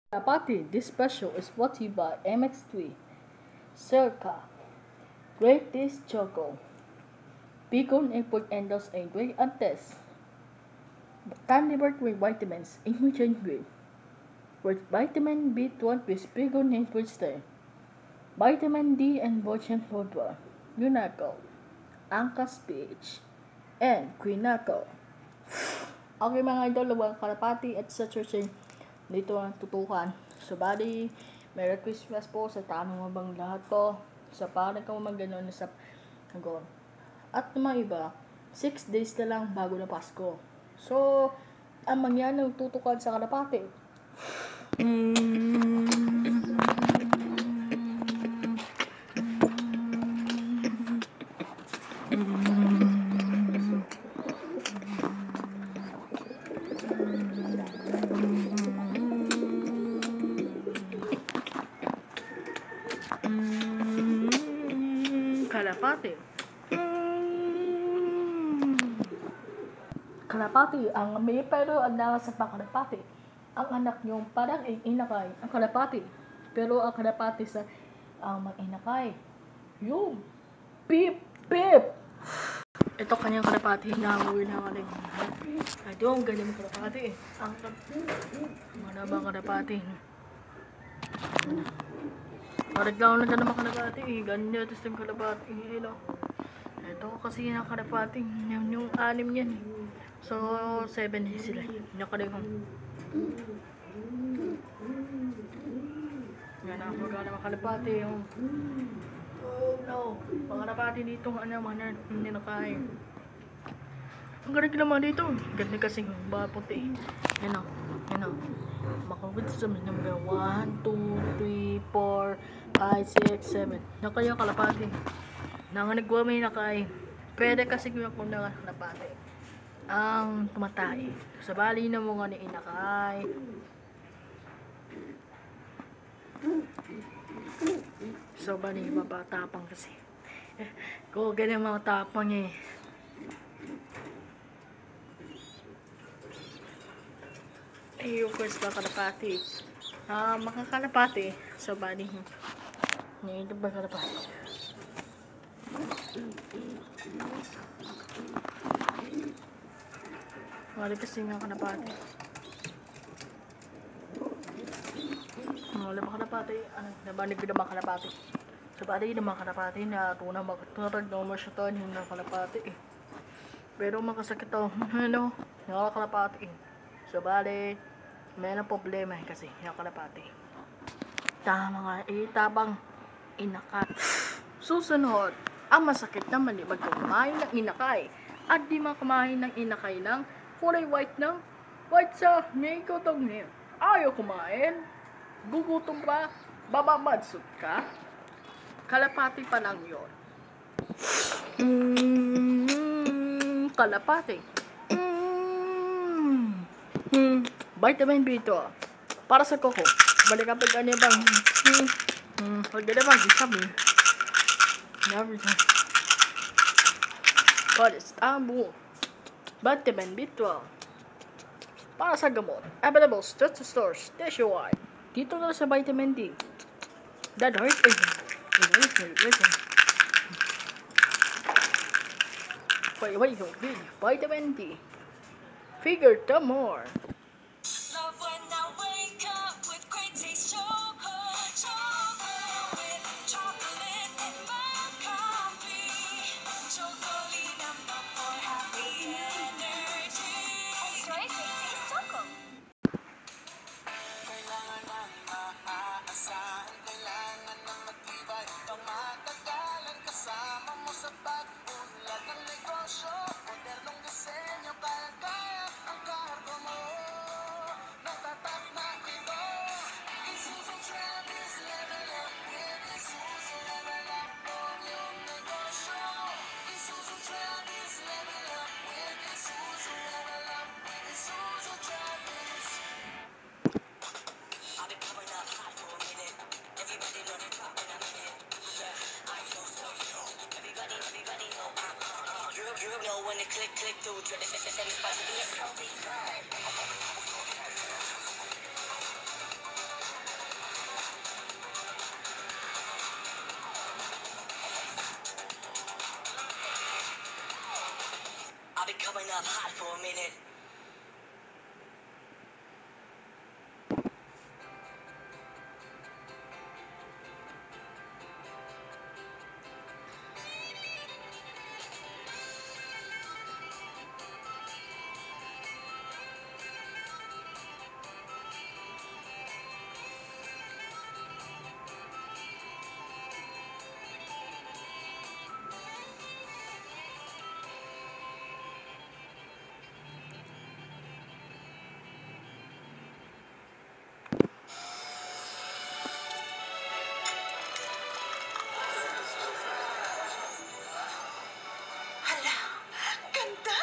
Kapati, this special is brought to you by MX3, Circa, Great Taste Choco, Bacon Import Endos and Great Antes, Thunderbird with vitamins, Immersion Green, with vitamin B12 with Bacon Import Stay, vitamin D and Bochen Podwa, Unaco, Angkas PH, and Quinaco. Okay mga idol, luwang kalapati at sa churching dito ang tutukan. So bali, Merry Christmas po sa tamang mabang lahat po. Sa parang ka magano'n sa hanggang. At mga iba, 6 days na lang bago na Pasko. So, ang mangyari tutukan sa kalapati. Kalapati. Kalapati, ang may pero ang sa kalapati. Ang anak niyong parang inakay, ang kalapati. Pero ang kalapati sa ang mag-inakay. Yung pip pip. Ito kanyang kalapati, nanguwi na nga rin. Ito ang galing kalapati. Ang mana ba kalapati? Maraglaw na naman kalapati. Ganyan ito yung kalapati. Ito kasi yung kalapati. Yung 6 yan. So, 7 sila. Nakalihong. Yan ako naman kalapati. Oh no. Mga kalapati dito. Hindi nakain. Ang galing naman dito. Ganda kasi puti. Yan o. Makawit sa number 1, 2, 3, 4, 5, 6, 7. Nakaya kalapati. Nanganagwa may nakain. Pwede kasi kung ako na kalapati. Ang tumatay. Sa bali na mga ni inakay. So bali mabatapang kasi. Kung ganyan mga tapang eh. Yung quest ba kalapati? Makakalapati. So bali. Ito ba kalapati? Wala kasi nga kalapati. Wala ba kalapati? Nabanig ko naman kalapati. So bali naman kalapati na tunang magturag na umasyatan yung kalapati eh. Pero makasakit ako. Yung kalapati eh. So bali, may problema kasi yung kalapati. Tama nga tabang inakat. Susunod, ang masakit naman di magkumain ng inakay. At di kumain ng inakay ng kulay white ng white sa may gutom niya. Ayaw kumain. Gugutom pa. Babamadsot ka. Kalapati pa lang yun. Kalapati. Vitamin B2. Para sa koko. Balik kapag ano bang. Huwag na bang isabi. Never time. But it's Vitamin B12. Para sa gamot. Available to stores nationwide. Dito na sa vitamin D. That hurts again. Listen. Wait. Vitamin D. Figure the more. Love when I wake up with great taste chocolate. Chocolate with chocolate in my coffee. Chocolate number 4 happy energy. Enjoy great taste chocolate. Kailangan ng maaasahan, kailangan ng matibay, pangmatagalan kasama mo sa pag-unlad ng negosyo. Modernong disenyo, kaya ang kargo mo. Natatak na ito. Isuzu Travis, level up with Isuzu, level up on yung negosyo. Isuzu Travis, level up with Isuzu, level up with Isuzu Travis. I've been coming up hot for a minute. Everybody know they poppin' a minute. Yeah, I'm so everybody know you know when it click through to the spicy beat. up hot for a minute. Hala, ganda!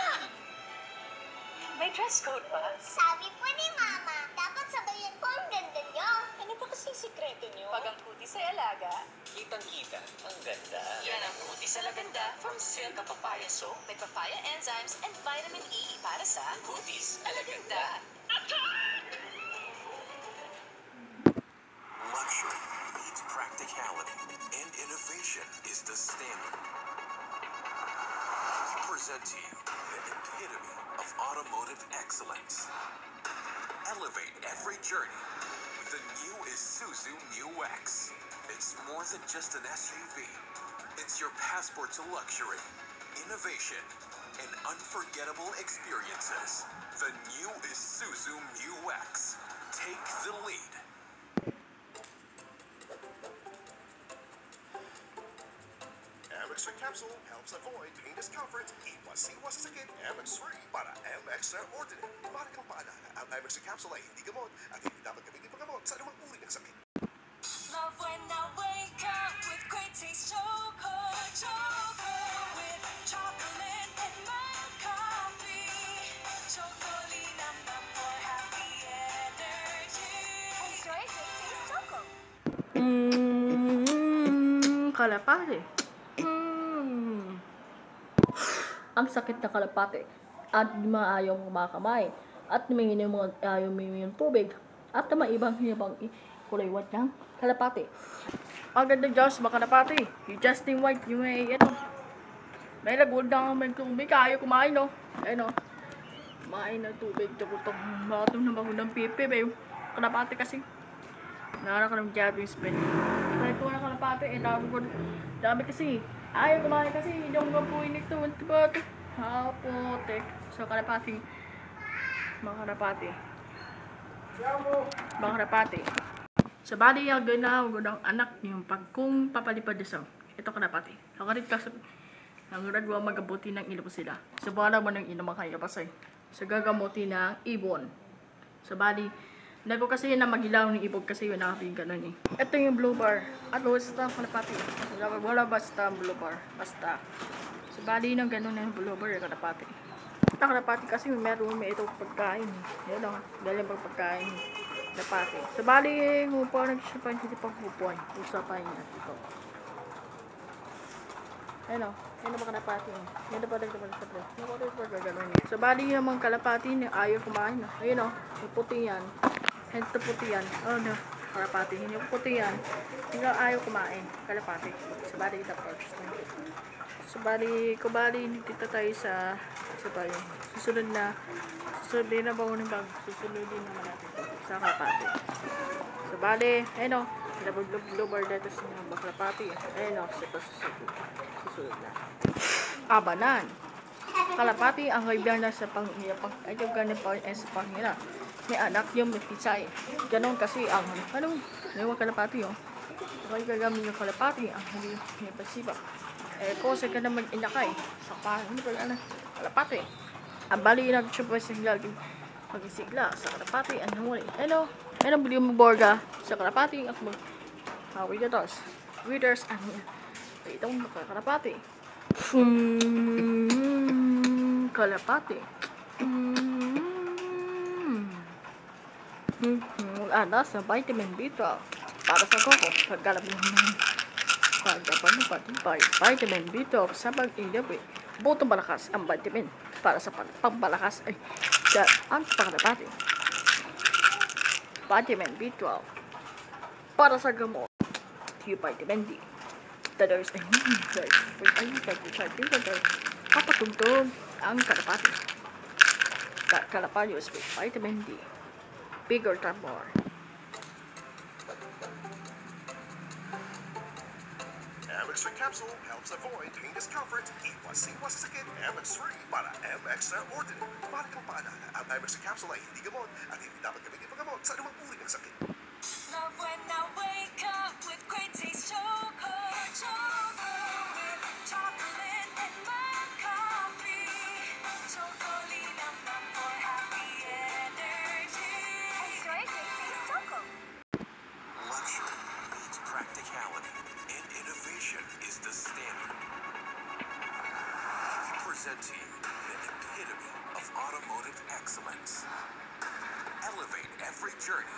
May dress code ba? Sabi po ni Mama, dapat sabayan po ang ganda niyo. Ano ba kasing sikreto niyo? Pag ang puti sa alaga, Kitang-kita, ang ganda. yan ang puti sa laganda from Silka Papaya Soap. May papaya enzymes and vitamin E para sa putis alaganda. Luxury meets practicality, and innovation is the standard. We present to you the epitome of automotive excellence. Elevate every journey with the new Isuzu Mu X. It's more than just an SUV. It's your passport to luxury, innovation, and unforgettable experiences. The new Isuzu Mu X. Take the lead. Amex Capsule helps avoid pain discomfort. Iwas-iwas sa sakit. Amex Free para Amex Extraordinary. Para kang paalala, ang Amex Capsule ay hindi gamot at hindi dapat gamitin paggamot sa anumang uri ng sakit. Love when I wake up with great taste choco, choco with chocolate and milk coffee. Chocolate number for happy energy. Enjoy Great Taste Choco. Kalapate. Ang sakit na kalapate. At di maayaw kumakamay. At humingi mga ayaw humingi ng tubig. At maibang kulay-wat niyang kalapate. Ang ganda Diyos, mga kalapate. Yung Justin White, yung ito. May lagod na may tubig. Ayaw kumain, no? Ayun, no? Kumain ng tubig. Tapos matong na mahunang pipi. Yung kalapate kasi. Nara ka ng Japanese pen. Kaya ko na kalapate, dami kasi. Ayaw kumain kasi, hindi ako gapuin ito. Ito. Hapote. So, kalapate. Mga kalapate. Mga kalapate. So, bali yung ganaw ng anak niyo kung papalipad sa ito kalapate. Nakarit ka sa nangradwa magabuti ng ilo sila. So, bala mo ng ino makaya pasay. So, gagamuti ng ibon. So, bali, nago kasi yun na magilaw ng ibog kasi yun nakapiga nun eh. Ito yung blue bar. At basta kalapati. Wala basta blue bar. Basta. So, bali nang ganun na yung blue bar yung kalapati. Ito kalapati kasi may itong pagkain. Yan o. Dahil yung pagkain. Kalapati. So, bali hupuan nagsipan hindi pang hupuan. Usapan niya. Ito. Yan o. Yan na ba kalapati? Yan na ba nagdapan. Yan na ba gagano'n eh. So, bali yung mga kalapati na ayaw kumain. Ayun o. Yung puti yan. Ito puti yan. Oh no. Kalapati. Yung puti yan. Hindi ayaw kumain. Kalapati. So, bali ito first. So, bali dito tayo sa tayo. Susunod din na ba unin bag? Susunod din naman natin sa kalapati. So, bali, ayun o. Blue bar dito sa mga kalapati. Ayun o. Susunod na. Abanan. Kalapati ang kaibigan na sa panghirap. Ayaw ganun pa sa panghirap. May anak yung may pisay. Ganon kasi ang yung kalapati yun. Kaya gagamit yung kalapati ang hindi pasiba. Kung sa ka naman inakay, sa hindi pa kalapati. Ang bali nag-chupa siya mag-isigla sa kalapati. Ano bili mo borga sa kalapati. At mag-withers. Withers, itong kalapati. Kalapati. Ada sa vitamin B12 para sa koko paggalap ng vitamin B12 sa pag-ilabi buto malakas ang vitamin para sa pampalakas ang pagkalapati vitamin B12 para sa gamot yung vitamin D others ay kapatugtog ang kalapati Calaparios with vitamin D. Bigger than more. Amex Capsule helps avoid pain, discomfort, iwas-iwas sa sakit. Amex-free para Amex sa ordinary. Mahalagang paalala, ang Amex Capsule ay hindi gamot at hindi dapat gamitin paggamot sa anumang uri ng sakit. Love when I wake up with great taste choco. Choco with chocolate and my coffee. Chocolina for happy energy. Enjoy Great Taste Choco. Luxury meets practicality, and innovation is the standard. We present to you the epitome of automotive excellence. Elevate every journey.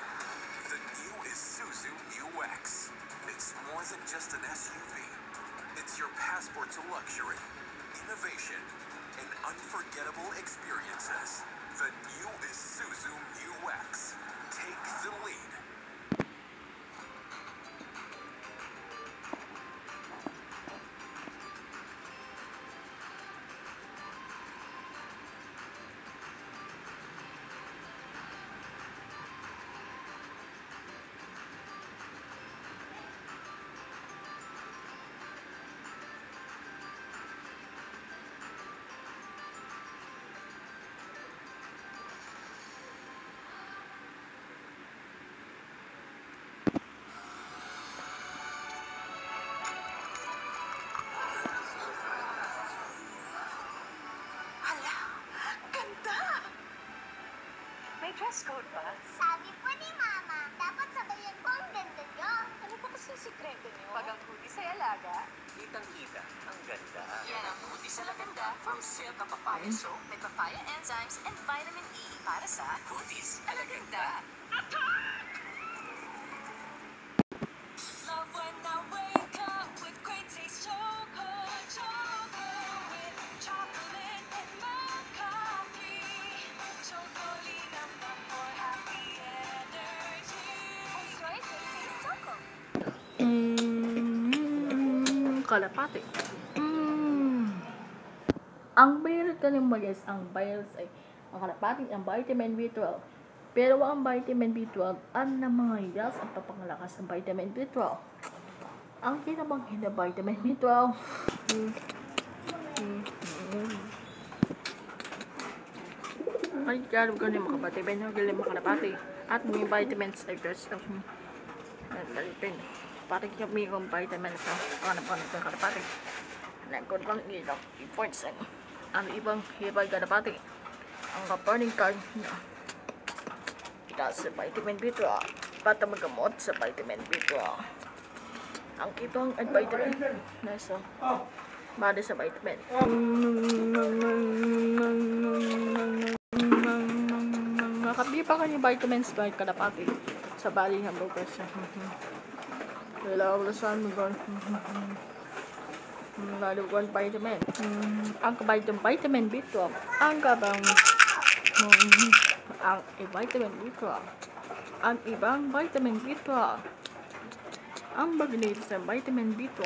The new Isuzu Mu X. It's more than just an SUV. It's your passport to luxury, innovation, and unforgettable experiences. The new Isuzu Mu X. Take the lead. Hala, ganda! May dress code ba? Sabi po ni Mama, dapat sabayan ko ang ganda niyo. Ano ba kasi sikreto niyo? Pag ang hoodie sa alaga, Kitang-kita, ang ganda. yan ang hoodie sa laganda from Silka Papaya Soap. May papaya enzymes and vitamin E para sa hoodies alaganda. Love when I wake up with great taste choco. Choco with chocolate and my coffee. Chocolina for happy energy. Enjoy Great Taste Choco. Kalapati. Ang violet ka naman guys, ang vials ay ang kalapati, ang vitamin B12. Pero ang vitamin B12, ang na mga higas ang papangalakas ng vitamin B12. Ang kinabanghin na vitamin B12. Ay, kaya ko na makapati, pero galing makalapati. At may vitamins ay guys, kalipin. Parang kami yung vitamins sa ano pa ng kalapati. Nagkod lang ilang points ang ibang hibay kalapati. Ang kaparning card na sa vitamin B12 para magamot sa vitamin B12. Ang ibang vitamin nasa bali sa vitamin. Nakabi pa kanya vitamins by kalapati sa bali ng bukas. Wala saan mo gan. Laluan vitamin. Ang vitamin B12 ang kabang ang vitamin B12 ang ibang vitamin B12 ang bagnit sa vitamin B12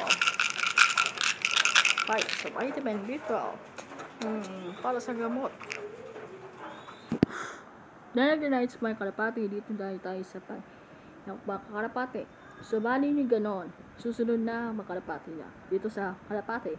sa vitamin B12 para sa gamot. Dahil ginahit sa mga kalapati dito dahil tayo sa kalapati. So bali ni ganon susunod na makalapati na dito sa kalapati.